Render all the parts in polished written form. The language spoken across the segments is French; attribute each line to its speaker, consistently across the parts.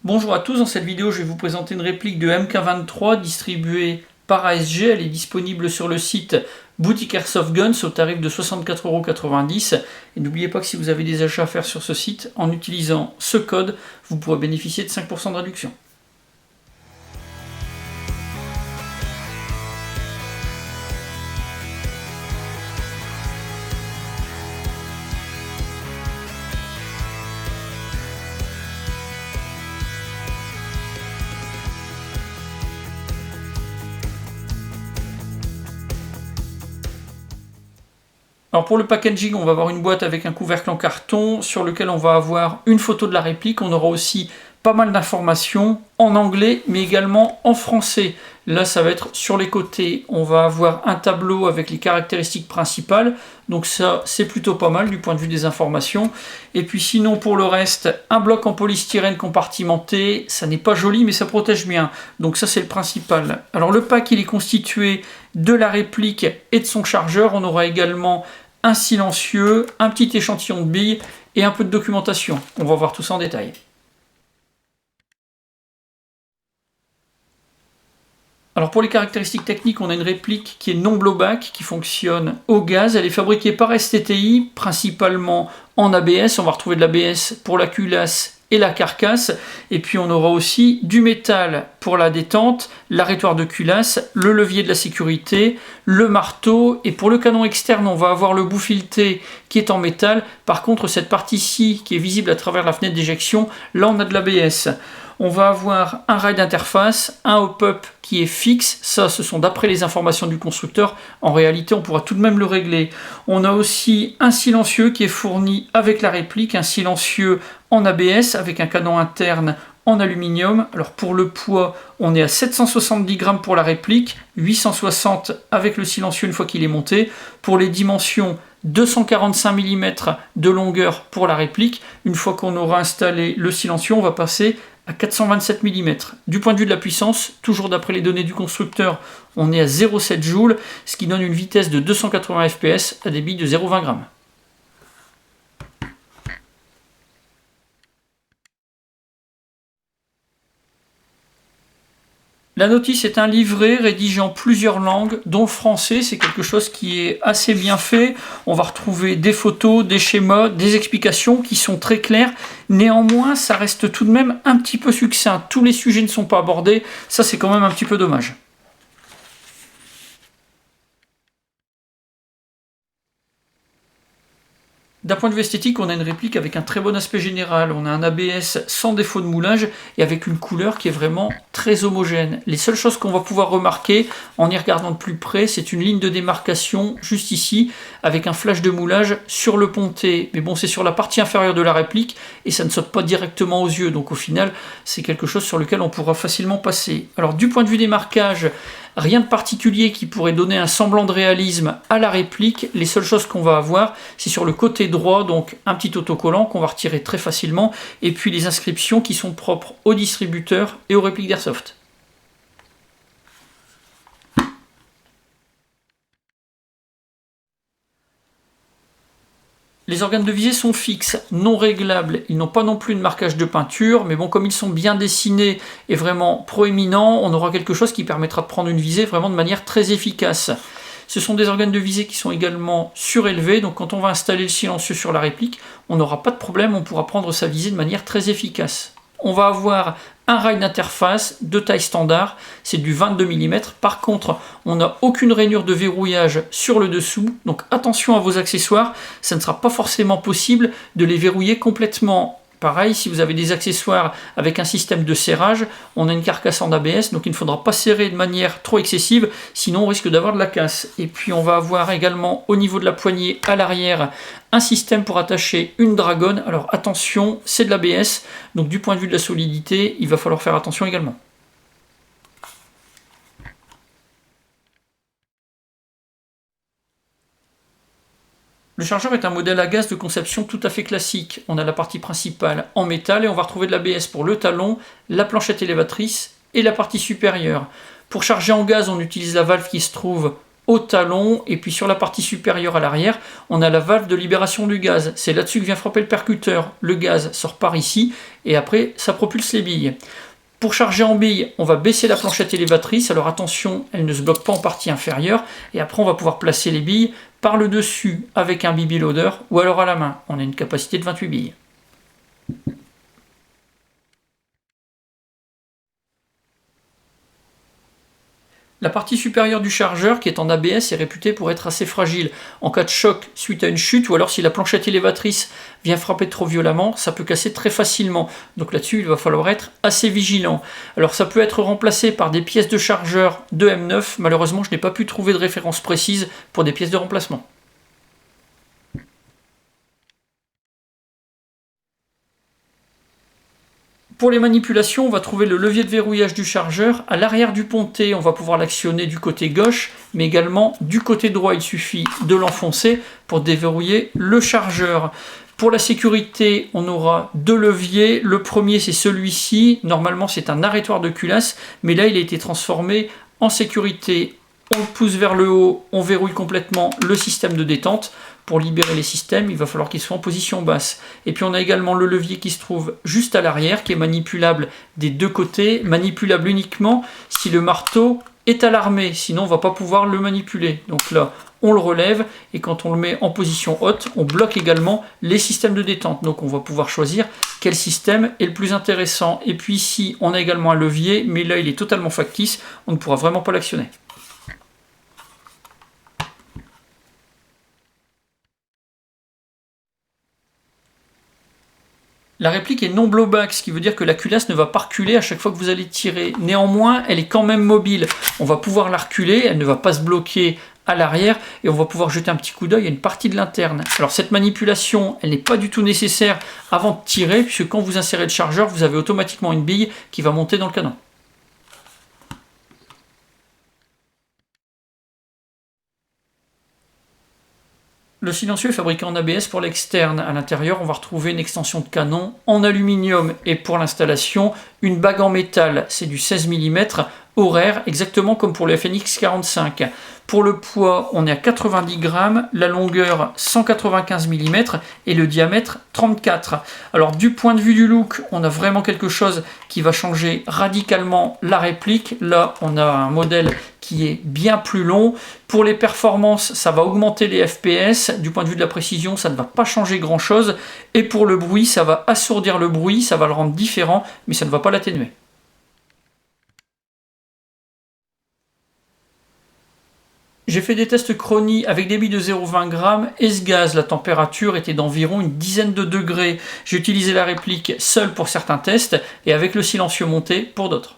Speaker 1: Bonjour à tous, dans cette vidéo je vais vous présenter une réplique de MK23 distribuée par ASG. Elle est disponible sur le site Boutique Airsoft Guns au tarif de 64,90 €. Et n'oubliez pas que si vous avez des achats à faire sur ce site, en utilisant ce code, vous pourrez bénéficier de 5% de réduction. Alors pour le packaging, on va avoir une boîte avec un couvercle en carton sur lequel on va avoir une photo de la réplique. On aura aussi pas mal d'informations en anglais mais également en français. Là ça va être sur les côtés, on va avoir un tableau avec les caractéristiques principales. Donc ça c'est plutôt pas mal du point de vue des informations. Et puis sinon pour le reste, un bloc en polystyrène compartimenté. Ça n'est pas joli mais ça protège bien. Donc ça c'est le principal. Alors le pack il est constitué de la réplique et de son chargeur. On aura également un silencieux, un petit échantillon de billes et un peu de documentation. On va voir tout ça en détail. Alors pour les caractéristiques techniques, on a une réplique qui est non blowback, qui fonctionne au gaz. Elle est fabriquée par STTI, principalement en ABS. On va retrouver de l'ABS pour la culasse et la carcasse. Et puis on aura aussi du métal pour la détente, l'arrêtoire de culasse, le levier de la sécurité, le marteau. Et pour le canon externe, on va avoir le bout fileté qui est en métal. Par contre, cette partie-ci qui est visible à travers la fenêtre d'éjection, là on a de l'ABS. On va avoir un rail d'interface, un hop-up qui est fixe. Ça, ce sont d'après les informations du constructeur. En réalité, on pourra tout de même le régler. On a aussi un silencieux qui est fourni avec la réplique, un silencieux en ABS avec un canon interne en aluminium. Alors pour le poids, on est à 770 grammes pour la réplique, 860 avec le silencieux une fois qu'il est monté. Pour les dimensions, 245 mm de longueur pour la réplique. Une fois qu'on aura installé le silencieux, on va passer à 427 mm. Du point de vue de la puissance, toujours d'après les données du constructeur, on est à 0,7 joules, ce qui donne une vitesse de 280 fps à des billes de 0,20 g. La notice est un livret rédigé en plusieurs langues, dont le français. C'est quelque chose qui est assez bien fait. On va retrouver des photos, des schémas, des explications qui sont très claires. Néanmoins, ça reste tout de même un petit peu succinct. Tous les sujets ne sont pas abordés. Ça, c'est quand même un petit peu dommage. D'un point de vue esthétique, on a une réplique avec un très bon aspect général. On a un ABS sans défaut de moulage et avec une couleur qui est vraiment très homogène. Les seules choses qu'on va pouvoir remarquer en y regardant de plus près, c'est une ligne de démarcation juste ici avec un flash de moulage sur le ponté. Mais bon, c'est sur la partie inférieure de la réplique et ça ne saute pas directement aux yeux. Donc au final, c'est quelque chose sur lequel on pourra facilement passer. Alors du point de vue des marquages, rien de particulier qui pourrait donner un semblant de réalisme à la réplique. Les seules choses qu'on va avoir, c'est sur le côté droit, donc un petit autocollant qu'on va retirer très facilement, et puis les inscriptions qui sont propres aux distributeurs et aux répliques d'Airsoft. Les organes de visée sont fixes, non réglables, ils n'ont pas non plus de marquage de peinture, mais bon, comme ils sont bien dessinés et vraiment proéminents, on aura quelque chose qui permettra de prendre une visée vraiment de manière très efficace. Ce sont des organes de visée qui sont également surélevés, donc quand on va installer le silencieux sur la réplique, on n'aura pas de problème, on pourra prendre sa visée de manière très efficace. On va avoir un rail d'interface de taille standard, c'est du 22 mm. Par contre, on n'a aucune rainure de verrouillage sur le dessous, donc attention à vos accessoires, ça ne sera pas forcément possible de les verrouiller complètement. Pareil, si vous avez des accessoires avec un système de serrage, on a une carcasse en ABS, donc il ne faudra pas serrer de manière trop excessive, sinon on risque d'avoir de la casse. Et puis on va avoir également au niveau de la poignée à l'arrière un système pour attacher une dragonne. Alors attention, c'est de l'ABS, donc du point de vue de la solidité, il va falloir faire attention également. Le chargeur est un modèle à gaz de conception tout à fait classique. On a la partie principale en métal et on va retrouver de l'ABS pour le talon, la planchette élévatrice et la partie supérieure. Pour charger en gaz, on utilise la valve qui se trouve au talon, et puis sur la partie supérieure à l'arrière, on a la valve de libération du gaz. C'est là-dessus que vient frapper le percuteur. Le gaz sort par ici, et après, ça propulse les billes. Pour charger en billes, on va baisser la planchette élévatrice, alors attention, elle ne se bloque pas en partie inférieure, et après on va pouvoir placer les billes par le dessus avec un BB loader, ou alors à la main. On a une capacité de 28 billes. La partie supérieure du chargeur, qui est en ABS, est réputée pour être assez fragile. En cas de choc suite à une chute, ou alors si la planchette élévatrice vient frapper trop violemment, ça peut casser très facilement. Donc là-dessus, il va falloir être assez vigilant. Alors ça peut être remplacé par des pièces de chargeur de M9. Malheureusement, je n'ai pas pu trouver de référence précise pour des pièces de remplacement. Pour les manipulations, on va trouver le levier de verrouillage du chargeur. À l'arrière du pontet, on va pouvoir l'actionner du côté gauche, mais également du côté droit, il suffit de l'enfoncer pour déverrouiller le chargeur. Pour la sécurité, on aura deux leviers. Le premier, c'est celui-ci. Normalement, c'est un arrêtoir de culasse, mais là, il a été transformé en sécurité. On le pousse vers le haut, on verrouille complètement le système de détente. Pour libérer les systèmes, il va falloir qu'ils soient en position basse. Et puis on a également le levier qui se trouve juste à l'arrière, qui est manipulable des deux côtés, manipulable uniquement si le marteau est alarmé, sinon on ne va pas pouvoir le manipuler. Donc là, on le relève, et quand on le met en position haute, on bloque également les systèmes de détente. Donc on va pouvoir choisir quel système est le plus intéressant. Et puis ici, on a également un levier, mais là il est totalement factice, on ne pourra vraiment pas l'actionner. La réplique est non blowback, ce qui veut dire que la culasse ne va pas reculer à chaque fois que vous allez tirer. Néanmoins, elle est quand même mobile. On va pouvoir la reculer, elle ne va pas se bloquer à l'arrière, et on va pouvoir jeter un petit coup d'œil à une partie de l'interne. Alors cette manipulation, elle n'est pas du tout nécessaire avant de tirer, puisque quand vous insérez le chargeur, vous avez automatiquement une bille qui va monter dans le canon. Le silencieux est fabriqué en ABS pour l'externe. À l'intérieur, on va retrouver une extension de canon en aluminium. Et pour l'installation, une bague en métal. C'est du 16 mm horaire, exactement comme pour le FNX 45. Pour le poids, on est à 90 grammes, la longueur 195 mm et le diamètre 34. Alors du point de vue du look, on a vraiment quelque chose qui va changer radicalement la réplique. Là, on a un modèle qui est bien plus long. Pour les performances, ça va augmenter les FPS. Du point de vue de la précision, ça ne va pas changer grand-chose. Et pour le bruit, ça va assourdir le bruit, ça va le rendre différent, mais ça ne va pas l'atténuer. J'ai fait des tests chronie avec des billes de 0,20 g et ce gaz, la température était d'environ une dizaine de degrés. J'ai utilisé la réplique seule pour certains tests et avec le silencieux monté pour d'autres.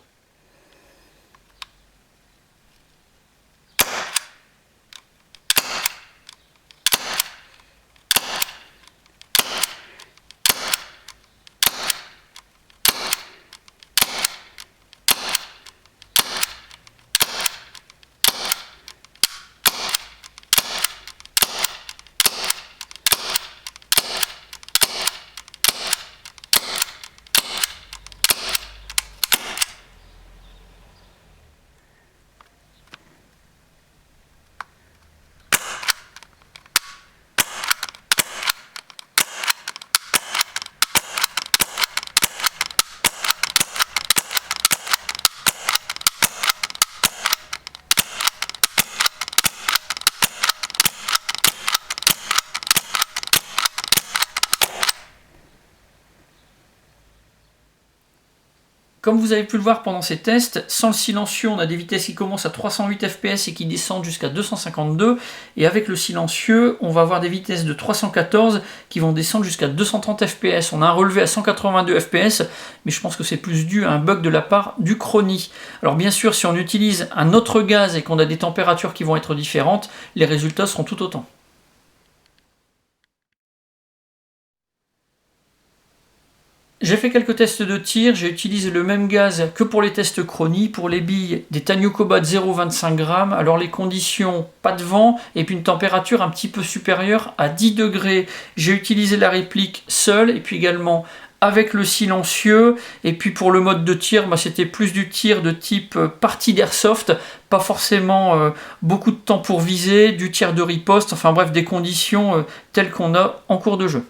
Speaker 1: Comme vous avez pu le voir pendant ces tests, sans le silencieux, on a des vitesses qui commencent à 308 fps et qui descendent jusqu'à 252. Et avec le silencieux, on va avoir des vitesses de 314 qui vont descendre jusqu'à 230 fps. On a un relevé à 182 fps, mais je pense que c'est plus dû à un bug de la part du Chronie. Alors bien sûr, si on utilise un autre gaz et qu'on a des températures qui vont être différentes, les résultats seront tout autant. J'ai fait quelques tests de tir, j'ai utilisé le même gaz que pour les tests Chronie, pour les billes des Tanyu Cobalt 0,25 g. Alors les conditions, pas de vent, et puis une température un petit peu supérieure à 10 degrés. J'ai utilisé la réplique seule, et puis également avec le silencieux. Et puis pour le mode de tir, c'était plus du tir de type partie d'airsoft, pas forcément beaucoup de temps pour viser, du tir de riposte, enfin bref, des conditions telles qu'on a en cours de jeu.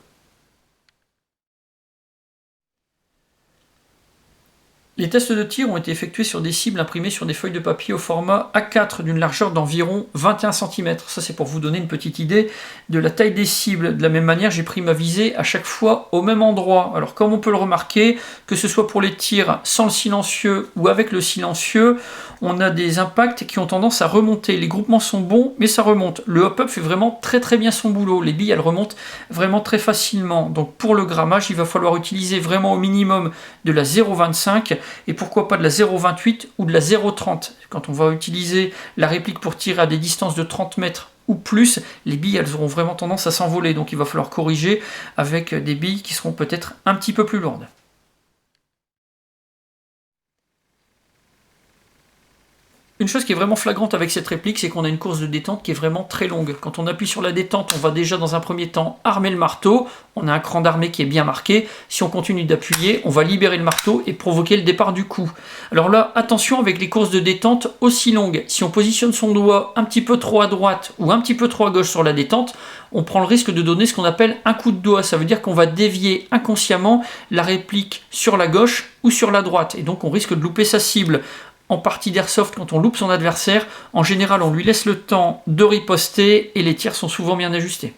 Speaker 1: Les tests de tir ont été effectués sur des cibles imprimées sur des feuilles de papier au format A4 d'une largeur d'environ 21 cm. Ça, c'est pour vous donner une petite idée de la taille des cibles. De la même manière, j'ai pris ma visée à chaque fois au même endroit. Alors, comme on peut le remarquer, que ce soit pour les tirs sans le silencieux ou avec le silencieux, on a des impacts qui ont tendance à remonter. Les groupements sont bons, mais ça remonte. Le hop-up fait vraiment très bien son boulot. Les billes, elles remontent vraiment très facilement. Donc, pour le grammage, il va falloir utiliser vraiment au minimum de la 0,25 et pourquoi pas de la 0,28 ou de la 0,30. Quand on va utiliser la réplique pour tirer à des distances de 30 mètres ou plus, les billes elles auront vraiment tendance à s'envoler, donc il va falloir corriger avec des billes qui seront peut-être un petit peu plus lourdes. Une chose qui est vraiment flagrante avec cette réplique, c'est qu'on a une course de détente qui est vraiment très longue. Quand on appuie sur la détente, on va déjà dans un premier temps armer le marteau. On a un cran d'armée qui est bien marqué. Si on continue d'appuyer, on va libérer le marteau et provoquer le départ du coup. Alors là, attention avec les courses de détente aussi longues. Si on positionne son doigt un petit peu trop à droite ou un petit peu trop à gauche sur la détente, on prend le risque de donner ce qu'on appelle un coup de doigt. Ça veut dire qu'on va dévier inconsciemment la réplique sur la gauche ou sur la droite. Et donc on risque de louper sa cible. En partie d'airsoft, quand on loupe son adversaire, en général, on lui laisse le temps de riposter et les tirs sont souvent bien ajustés.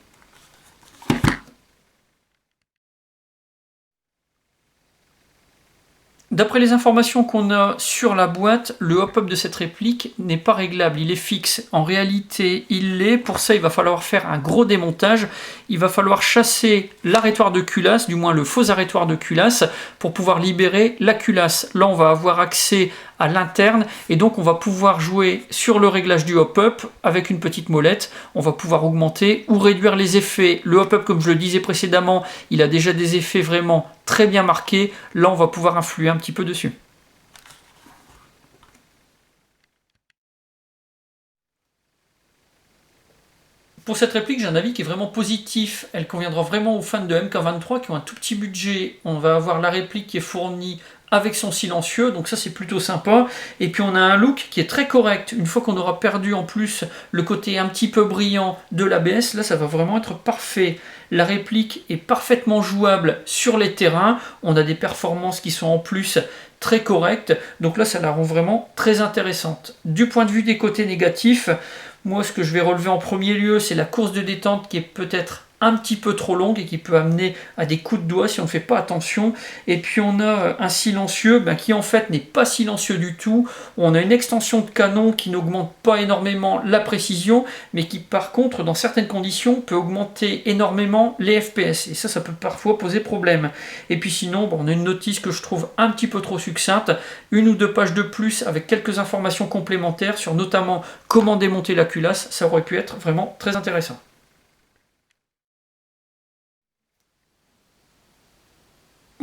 Speaker 1: D'après les informations qu'on a sur la boîte, le hop-up de cette réplique n'est pas réglable, il est fixe. En réalité, il l'est. Pour ça, il va falloir faire un gros démontage. Il va falloir chasser l'arrêtoir de culasse, du moins le faux arrêtoir de culasse, pour pouvoir libérer la culasse. Là, on va avoir accès à l'interne et donc on va pouvoir jouer sur le réglage du hop-up avec une petite molette. On va pouvoir augmenter ou réduire les effets. Le hop-up, comme je le disais précédemment, il a déjà des effets vraiment très bien marqués. Là, on va pouvoir influer un petit peu dessus. Pour cette réplique, j'ai un avis qui est vraiment positif. Elle conviendra vraiment aux fans de MK23 qui ont un tout petit budget. On va avoir la réplique qui est fournie avec son silencieux, donc ça c'est plutôt sympa. Et puis on a un look qui est très correct. Une fois qu'on aura perdu en plus le côté un petit peu brillant de l'ABS, là ça va vraiment être parfait. La réplique est parfaitement jouable sur les terrains. On a des performances qui sont en plus très correctes. Donc là ça la rend vraiment très intéressante. Du point de vue des côtés négatifs, moi ce que je vais relever en premier lieu, c'est la course de détente qui est peut-être un petit peu trop longue et qui peut amener à des coups de doigt si on ne fait pas attention. Et puis on a un silencieux qui en fait n'est pas silencieux du tout. On a une extension de canon qui n'augmente pas énormément la précision, mais qui par contre dans certaines conditions peut augmenter énormément les FPS. Et ça peut parfois poser problème. Et puis sinon, on a une notice que je trouve un petit peu trop succincte, une ou deux pages de plus avec quelques informations complémentaires sur notamment comment démonter la culasse. Ça aurait pu être vraiment très intéressant.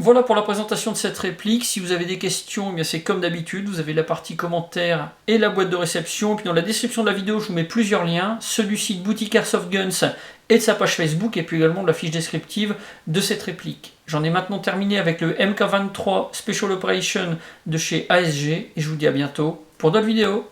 Speaker 1: Voilà pour la présentation de cette réplique. Si vous avez des questions, c'est comme d'habitude, vous avez la partie commentaires et la boîte de réception. Et puis dans la description de la vidéo, je vous mets plusieurs liens, ceux du site Boutique Airsoft Guns et de sa page Facebook, et puis également de la fiche descriptive de cette réplique. J'en ai maintenant terminé avec le MK23 Special Operation de chez ASG, et je vous dis à bientôt pour d'autres vidéos.